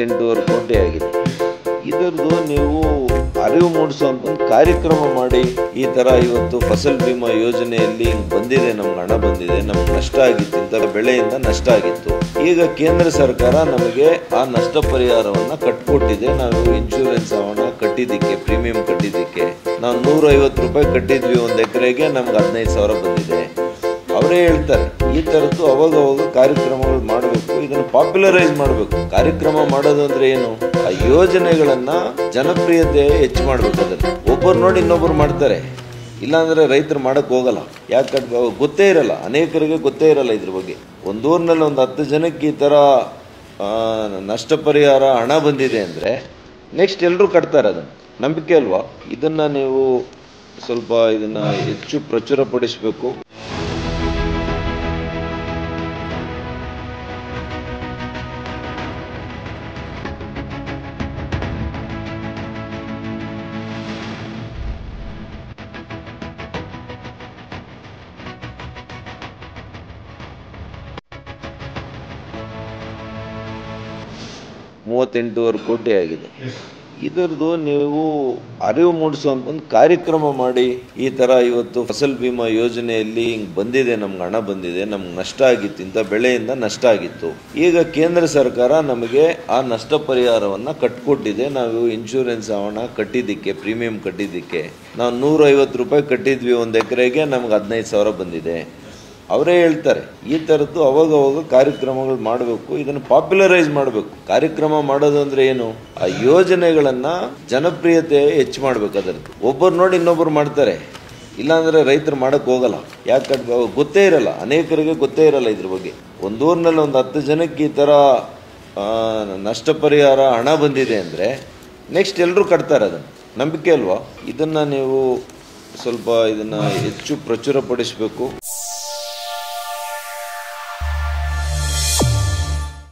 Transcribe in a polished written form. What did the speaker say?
38 ಕೋಟಿ ಆಗಿದೆ. ಇದರದ್ದು ನೀವು ಅರಿವು ಮೂಡಿಸುವಂತ ಒಂದು ಕಾರ್ಯಕ್ರಮ ಮಾಡಿ, ಈ ತರ ಇವತ್ತು ಫಸಲ್ ಬಿಮಾ ಯೋಜನೆಯಲ್ಲಿ ಬಂದಿದೆ, ನಮ್ಗೆ ಹಣ ಬಂದಿದೆ, ನಮ್ಗೆ ನಷ್ಟ ಆಗಿತ್ತು, ಇಂಥ ಬೆಳೆಯಿಂದ ನಷ್ಟ ಆಗಿತ್ತು. ಈಗ ಕೇಂದ್ರ ಸರ್ಕಾರ ನಮಗೆ ಆ ನಷ್ಟ ಪರಿಹಾರವನ್ನ ಕಟ್ಕೊಟ್ಟಿದೆ. ನಾವು ಇನ್ಶೂರೆನ್ಸ್ ಹಣ ಕಟ್ಟಿದ್ದಕ್ಕೆ, ಪ್ರೀಮಿಯಂ ಕಟ್ಟಿದ್ದಕ್ಕೆ ನಾವು 150 ರೂಪಾಯಿ ಕಟ್ಟಿದ್ವಿ ಒಂದು ಎಕರೆಗೆ, ನಮ್ಗೆ 15,000 ಬಂದಿದೆ. ಅವರೇ ಹೇಳ್ತಾರೆ ಈ ತರದ್ದು ಅವಾಗ ಕಾರ್ಯಕ್ರಮಗಳು ಮಾಡಬೇಕು, ಇದನ್ನು ಪಾಪ್ಯುಲರೈಸ್ ಮಾಡಬೇಕು. ಕಾರ್ಯಕ್ರಮ ಮಾಡೋದು ಅಂದ್ರೆ ಏನು, ಆ ಯೋಜನೆಗಳನ್ನ ಜನಪ್ರಿಯತೆ ಹೆಚ್ಚು ಮಾಡ್ಬೇಕು. ಅದನ್ನು ಒಬ್ಬರು ನೋಡಿ ಇನ್ನೊಬ್ಬರು ಮಾಡ್ತಾರೆ, ಇಲ್ಲಾಂದ್ರೆ ರೈತರು ಮಾಡಕ್ ಹೋಗಲ್ಲ. ಯಾಕಂದ್ರೆ ಗೊತ್ತೇ ಇರಲ್ಲ, ಅನೇಕರಿಗೆ ಗೊತ್ತೇ ಇರಲ್ಲ ಇದ್ರ ಬಗ್ಗೆ. ಒಂದೂರಿನಲ್ಲಿ ಒಂದು 10 ಜನಕ್ಕೆ ಈ ತರ ನಷ್ಟ ಪರಿಹಾರ ಹಣ ಬಂದಿದೆ ಅಂದ್ರೆ ನೆಕ್ಸ್ಟ್ ಎಲ್ಲರೂ ಕಟ್ತಾರೆ. ಅದನ್ನು ನಂಬಿಕೆ ಅಲ್ವಾ? ಇದನ್ನ ನೀವು ಸ್ವಲ್ಪ ಇದನ್ನ ಹೆಚ್ಚು ಪ್ರಚುರಪಡಿಸಬೇಕು. $38 ಕೋಟಿ ಆಗಿದೆ. ಇದರದ್ದು ನೀವು ಅರಿವು ಮೂಡಿಸುವಂತ ಒಂದು ಕಾರ್ಯಕ್ರಮ ಮಾಡಿ, ಈ ತರ ಇವತ್ತು ಫಸಲ್ ಬಿಮಾ ಯೋಜನೆಯಲ್ಲಿ ಬಂದಿದೆ, ನಮ್ಗೆ ಹಣ ಬಂದಿದೆ, ನಮ್ಗೆ ನಷ್ಟ ಆಗಿತ್ತು, ಇಂಥ ಬೆಳೆಯಿಂದ ನಷ್ಟ ಆಗಿತ್ತು. ಈಗ ಕೇಂದ್ರ ಸರ್ಕಾರ ನಮಗೆ ಆ ನಷ್ಟ ಪರಿಹಾರವನ್ನ ಕಟ್ಕೊಟ್ಟಿದೆ. ನಾವು ಇನ್ಶೂರೆನ್ಸ್ ಹಣ ಕಟ್ಟಿದ್ದಕ್ಕೆ, ಪ್ರೀಮಿಯಂ ಕಟ್ಟಿದ್ದಕ್ಕೆ ನಾವು 150 ರೂಪಾಯಿ ಕಟ್ಟಿದ್ವಿ ಒಂದು ಎಕರೆಗೆ, ನಮ್ಗೆ 15,000 ಬಂದಿದೆ. ಅವರೇ ಹೇಳ್ತಾರೆ ಈ ತರದ್ದು ಅವಾಗ ಕಾರ್ಯಕ್ರಮಗಳು ಮಾಡಬೇಕು, ಇದನ್ನು ಪಾಪ್ಯುಲರೈಸ್ ಮಾಡಬೇಕು. ಕಾರ್ಯಕ್ರಮ ಮಾಡೋದು ಅಂದ್ರೆ ಏನು, ಆ ಯೋಜನೆಗಳನ್ನ ಜನಪ್ರಿಯತೆ ಹೆಚ್ಚು ಮಾಡ್ಬೇಕು. ಅದರದ್ದು ಒಬ್ಬರು ನೋಡಿ ಇನ್ನೊಬ್ಬರು ಮಾಡ್ತಾರೆ, ಇಲ್ಲಾಂದ್ರೆ ರೈತರು ಮಾಡಕ್ ಹೋಗಲ್ಲ. ಯಾಕಂದ್ರೆ ಗೊತ್ತೇ ಇರಲ್ಲ, ಅನೇಕರಿಗೆ ಗೊತ್ತೇ ಇರಲ್ಲ ಇದ್ರ ಬಗ್ಗೆ. ಒಂದೂರಿನಲ್ಲಿ ಒಂದು 10 ಜನಕ್ಕೆ ಈ ತರ ನಷ್ಟ ಪರಿಹಾರ ಹಣ ಬಂದಿದೆ ಅಂದ್ರೆ ನೆಕ್ಸ್ಟ್ ಎಲ್ಲರೂ ಕಟ್ತಾರೆ. ಅದನ್ನು ನಂಬಿಕೆ ಅಲ್ವಾ? ಇದನ್ನ ನೀವು ಸ್ವಲ್ಪ ಇದನ್ನ ಹೆಚ್ಚು ಪ್ರಚುರಪಡಿಸಬೇಕು.